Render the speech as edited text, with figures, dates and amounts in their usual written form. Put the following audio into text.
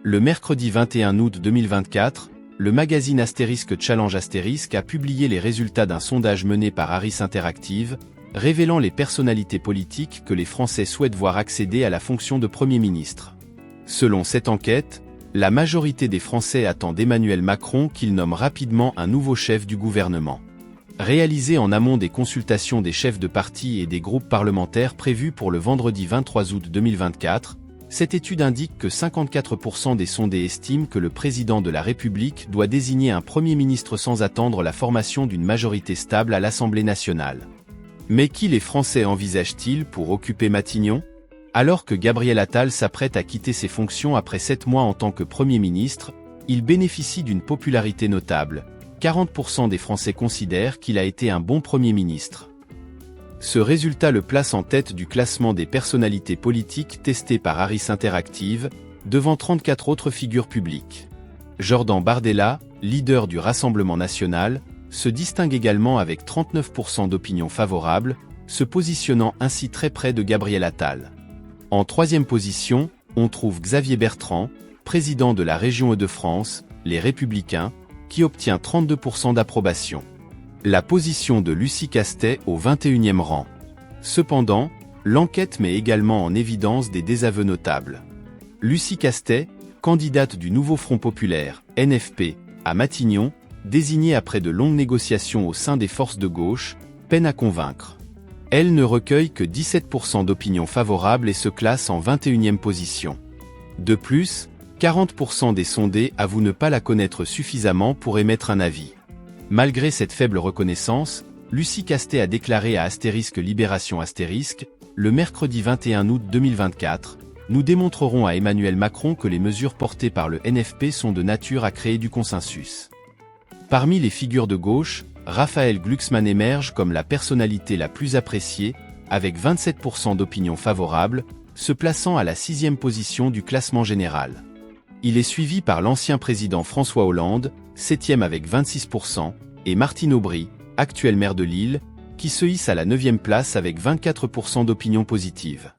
Le mercredi 21 août 2024, le magazine Astérisque Challenge Astérisque a publié les résultats d'un sondage mené par Harris Interactive, révélant les personnalités politiques que les Français souhaitent voir accéder à la fonction de Premier ministre. Selon cette enquête, la majorité des Français attend d'Emmanuel Macron qu'il nomme rapidement un nouveau chef du gouvernement. Réalisée en amont des consultations des chefs de parti et des groupes parlementaires prévues pour le vendredi 23 août 2024, cette étude indique que 54% des sondés estiment que le président de la République doit désigner un Premier ministre sans attendre la formation d'une majorité stable à l'Assemblée nationale. Mais qui les Français envisagent-ils pour occuper Matignon ? Alors que Gabriel Attal s'apprête à quitter ses fonctions après 7 mois en tant que Premier ministre, il bénéficie d'une popularité notable. 40% des Français considèrent qu'il a été un bon Premier ministre. Ce résultat le place en tête du classement des personnalités politiques testées par Harris Interactive, devant 34 autres figures publiques. Jordan Bardella, leader du Rassemblement national, se distingue également avec 39% d'opinions favorables, se positionnant ainsi très près de Gabriel Attal. En troisième position, on trouve Xavier Bertrand, président de la région Hauts-de-France, Les Républicains, qui obtient 32% d'approbation. La position de Lucie Castet au 21e rang. Cependant, l'enquête met également en évidence des désaveux notables. Lucie Castet, candidate du Nouveau Front Populaire, NFP, à Matignon, désignée après de longues négociations au sein des forces de gauche, peine à convaincre. Elle ne recueille que 17% d'opinions favorables et se classe en 21e position. De plus, 40% des sondés avouent ne pas la connaître suffisamment pour émettre un avis. Malgré cette faible reconnaissance, Lucie Castet a déclaré à Astérisque Libération Astérisque, le mercredi 21 août 2024, « Nous démontrerons à Emmanuel Macron que les mesures portées par le NFP sont de nature à créer du consensus ». Parmi les figures de gauche, Raphaël Glucksmann émerge comme la personnalité la plus appréciée, avec 27% d'opinions favorables, se plaçant à la 6e position du classement général. Il est suivi par l'ancien président François Hollande, 7e avec 26%, et Martine Aubry, actuel maire de Lille, qui se hisse à la 9e place avec 24% d'opinions positives.